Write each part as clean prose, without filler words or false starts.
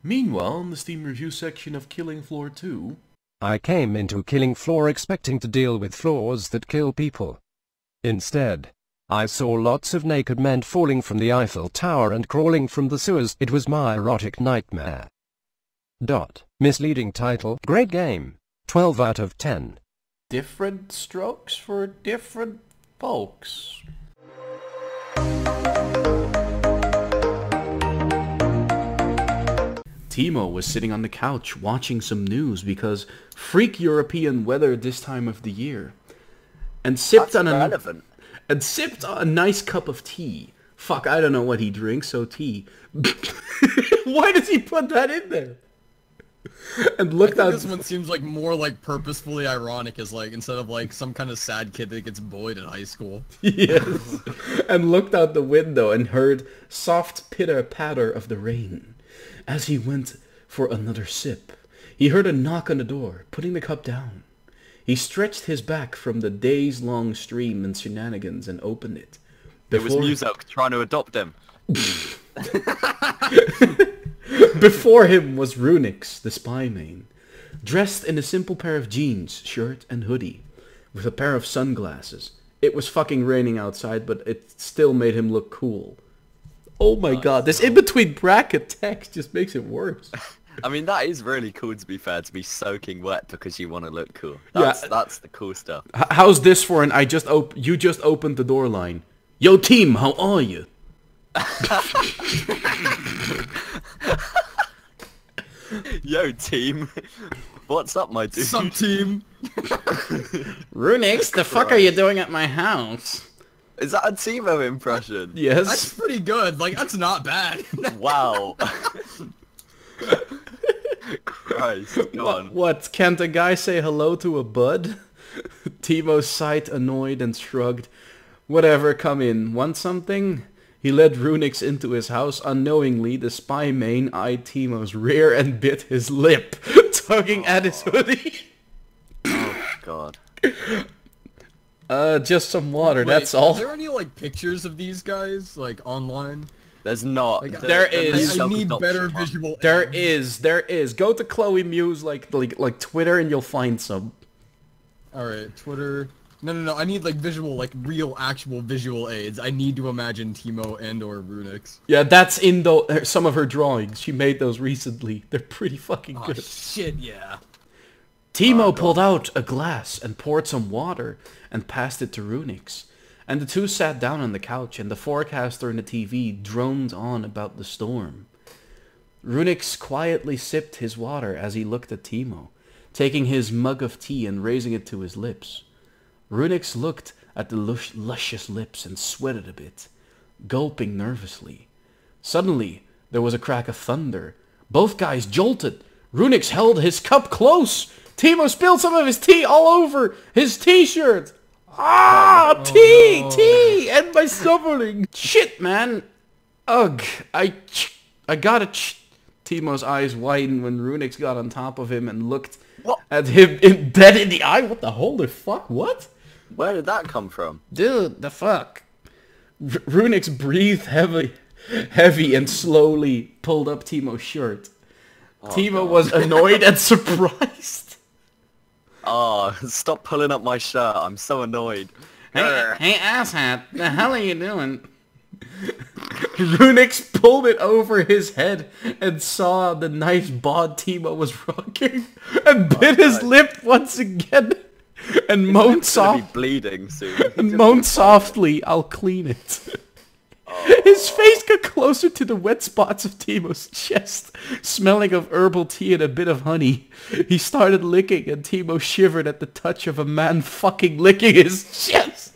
Meanwhile, in the Steam review section of Killing Floor 2... I came into Killing Floor expecting to deal with floors that kill people. Instead, I saw lots of naked men falling from the Eiffel Tower and crawling from the sewers. It was my erotic nightmare. Misleading title. Great game. 12 out of 10. Different strokes for different folks. Teemo was sitting on the couch watching some news because freak European weather this time of the year. And sipped on a nice cup of tea. Fuck, I don't know what he drinks, so tea. Why does he put that in there? And looked out. This one seems like more like purposefully ironic, as like instead of like some kind of sad kid that gets bullied in high school. Yes. And looked out the window and heard soft pitter-patter of the rain. As he went for another sip, he heard a knock on the door, putting the cup down. He stretched his back from the days-long stream and shenanigans and opened it. It was Muzak trying to adopt him. Before him was Runyx, the spy main, dressed in a simple pair of jeans, shirt and hoodie, with a pair of sunglasses. It was fucking raining outside, but it still made him look cool. Oh my god, this in-between bracket text just makes it worse. I mean, that is really cool, to be fair, to be soaking wet because you want to look cool. That's the cool stuff. How's this for an you just opened the door line? Yo, team, how are you? Yo, team. What's up, my dude? Sup, team? Runyx, the fuck are you doing at my house? Is that a Teemo impression? Yes. That's pretty good. Like, that's not bad. Wow. Christ, go on. What, can't a guy say hello to a bud? Teemo sighed, annoyed, and shrugged. Whatever, come in. Want something? He led Runyx into his house. Unknowingly, the spy main eyed Teemo's rear and bit his lip, tugging at his hoodie. Oh, God. Just some water, Wait, that's all. Are there any, like, pictures of these guys, like, online? There's not. Like, there is. I need better visual There aids. is. Go to Chloe Muse, like Twitter, and you'll find some. Alright, Twitter. No. I need, like, visual, like, real, actual visual aids. I need to imagine Teemo and or Runyx. Yeah, that's in some of her drawings. She made those recently. They're pretty fucking Oh, good. shit, yeah. Teemo pulled out a glass and poured some water and passed it to Runyx. And the two sat down on the couch, and the forecaster in the TV droned on about the storm. Runyx quietly sipped his water as he looked at Teemo, taking his mug of tea and raising it to his lips. Runyx looked at the luscious lips and sweated a bit, gulping nervously. Suddenly, there was a crack of thunder. Both guys jolted. Runyx held his cup close. Teemo spilled some of his tea all over his t-shirt. Ah, tea, and my suffering. Shit, man. Ugh, I got it. Teemo's eyes widened when Runyx got on top of him and looked at him dead in the eye. What the holy fuck? What? Where did that come from? Dude, the fuck? Runyx breathed heavy and slowly pulled up Teemo's shirt. Teemo was annoyed and surprised. Oh, stop pulling up my shirt. I'm so annoyed. Hey asshat, the hell are you doing? Runyx pulled it over his head and saw the nice bod Teemo was rocking and bit his lip once again and moaned bleeding soon. And moaned softly, I'll clean it. His face got closer to the wet spots of Teemo's chest, smelling of herbal tea and a bit of honey. He started licking, and Teemo shivered at the touch of a man fucking licking his chest.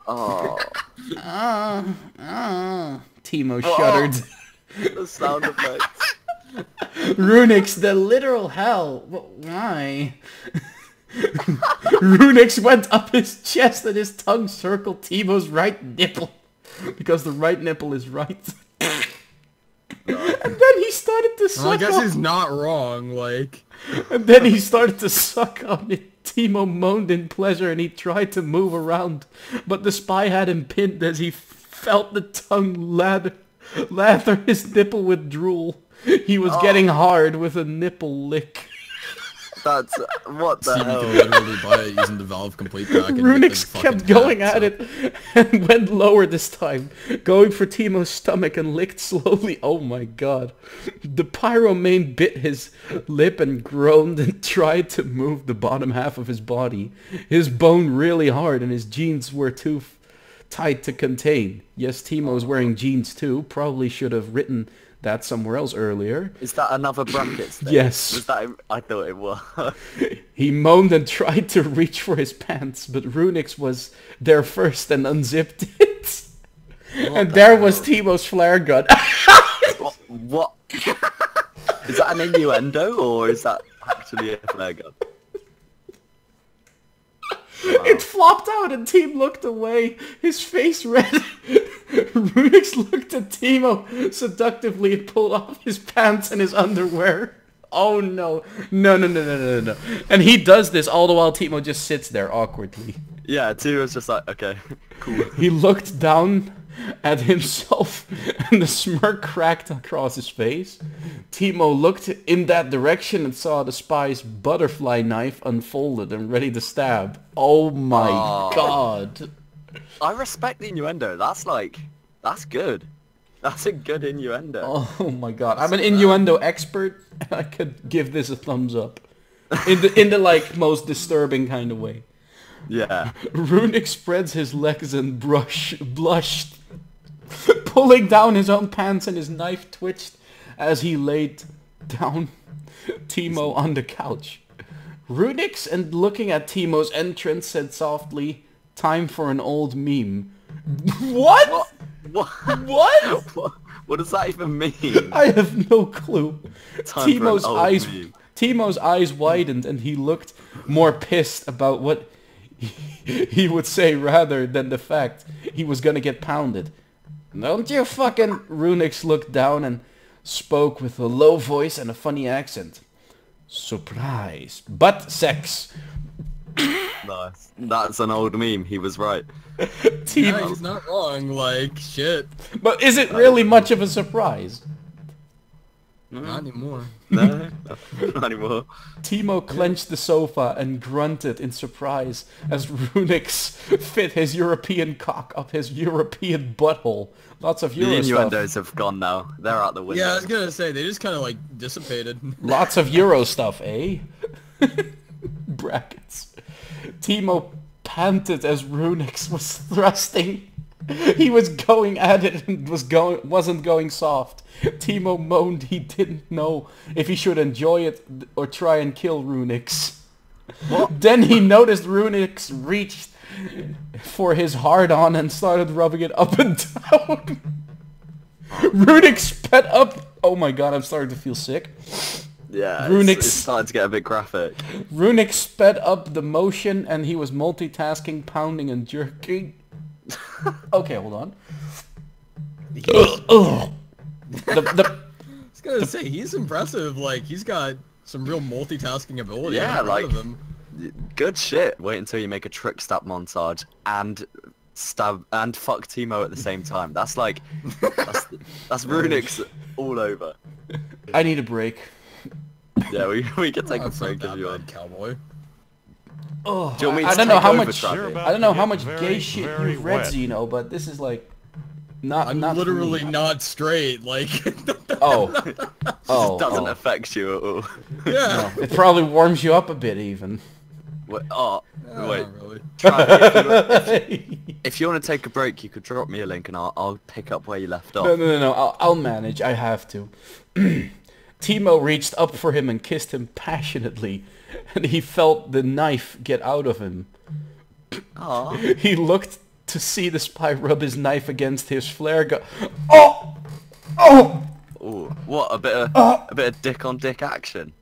Oh. Teemo shuddered. The sound effects. Runyx, the literal hell. Why? Runyx went up his chest and his tongue circled Teemo's right nipple. Because the right nipple is right. And then he started to suck I guess he's not wrong, like... And then he started to suck on it. Teemo moaned in pleasure and he tried to move around. But the spy had him pinned as he felt the tongue lather his nipple with drool. He was getting hard with a nipple lick. That's what the See, you hell. can literally buy it using the Valve Complete Pack. And get the Runyx fucking kept going hat, at it and went lower this time, going for Teemo's stomach and licked slowly. Oh my god. The pyromane bit his lip and groaned and tried to move the bottom half of his body. His bone really hard and his jeans were too tight to contain. Yes, Teemo's wearing jeans too. Probably should have written that somewhere else earlier. Is that another brackets thing? Yes. Was that? I thought it was. He moaned and tried to reach for his pants, but Runyx was there first and unzipped it. And there was Teemo's flare gun. What? Is that an innuendo or is that actually a flare gun? Wow. It flopped out and Teem looked away, his face red. Runyx looked at Teemo seductively and pulled off his pants and his underwear. Oh no. No. And he does this all the while Teemo just sits there awkwardly. Yeah, Teemo was just like, okay, cool. He looked down at himself and the smirk cracked across his face. Teemo looked in that direction and saw the spy's butterfly knife unfolded and ready to stab. Oh my god. I respect the innuendo. That's like, that's good. That's a good innuendo. Oh my god. I'm an innuendo expert. I could give this a thumbs up. In the like most disturbing kind of way. Yeah. Runyx spreads his legs and blushed, pulling down his own pants, and his knife twitched as he laid down Teemo on the couch. Runyx, and looking at Teemo's entrance, said softly, "Time for an old meme." What? What? What? What does that even mean? I have no clue. Time for an old meme. Teemo's eyes widened and he looked more pissed about what he would say rather than the fact he was gonna get pounded. Don't you fucking... Runyx looked down and spoke with a low voice and a funny accent. Surprise. But sex. Nice. That's an old meme. He was right. Yeah, he's not wrong, like, shit. But is it really much of a surprise? Not anymore. No, not anymore. Teemo clenched the sofa and grunted in surprise as Runyx fit his European cock up his European butthole. Lots of The Euro stuff. innuendos have gone now. They're out the window. Yeah, I was gonna say, they just kind of, like, dissipated. Lots of Euro stuff, eh? Brackets. Teemo panted as Runyx was thrusting. He was going at it and wasn't going soft. Teemo moaned he didn't know if he should enjoy it or try and kill Runyx. Then he noticed Runyx reached for his hard-on and started rubbing it up and down. Runyx sped up. Oh my god, I'm starting to feel sick. Yeah, Runyx it's starting to get a bit graphic. Runyx sped up the motion and he was multitasking, pounding and jerking. Okay, hold on. I was gonna say, he's impressive. Like, he's got some real multitasking ability. Yeah, I'm proud like, of him. good shit. Wait until you make a trick stab montage and stab and fuck Teemo at the same time. That's like, that's Runyx all over. I need a break. Yeah, we can take a That's not break if that you bad, want. cowboy. Oh, Do you want me I to don't know take how over, much. Travi? I don't know how much Very, gay shit very you've read, wet. Zeno, but this is like not. I'm not for literally me. not straight, like... Oh, oh, Doesn't oh. affect you at all. Yeah. It probably warms you up a bit, even. Wait, wait. Not really. Travi, if you want to take a break, you could drop me a link and I'll pick up where you left off. No. I'll manage. I have to. Teemo reached up for him and kissed him passionately, and he felt the knife get out of him. Aw. He looked to see the spy rub his knife against his flare gun. Oh! Oh! Ooh, what a bit of dick on dick action.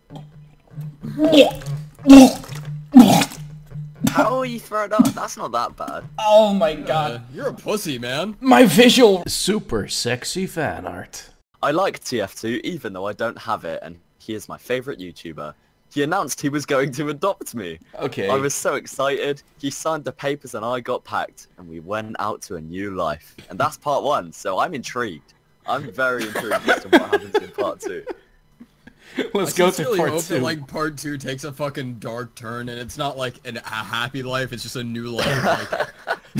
How are you throwing up? That's not that bad. Oh my god. You're a pussy, man. My visual... Super sexy fan art. I like TF2 even though I don't have it, and he is my favorite YouTuber. He announced he was going to adopt me. Okay. I was so excited. He signed the papers and I got packed, and we went out to a new life. And that's part 1, so I'm intrigued. I'm very intrigued as to what happens in part 2. Let's go to sincerely part hope 2. that, like, part 2 takes a fucking dark turn, and it's not like a happy life. It's just a new life. Like,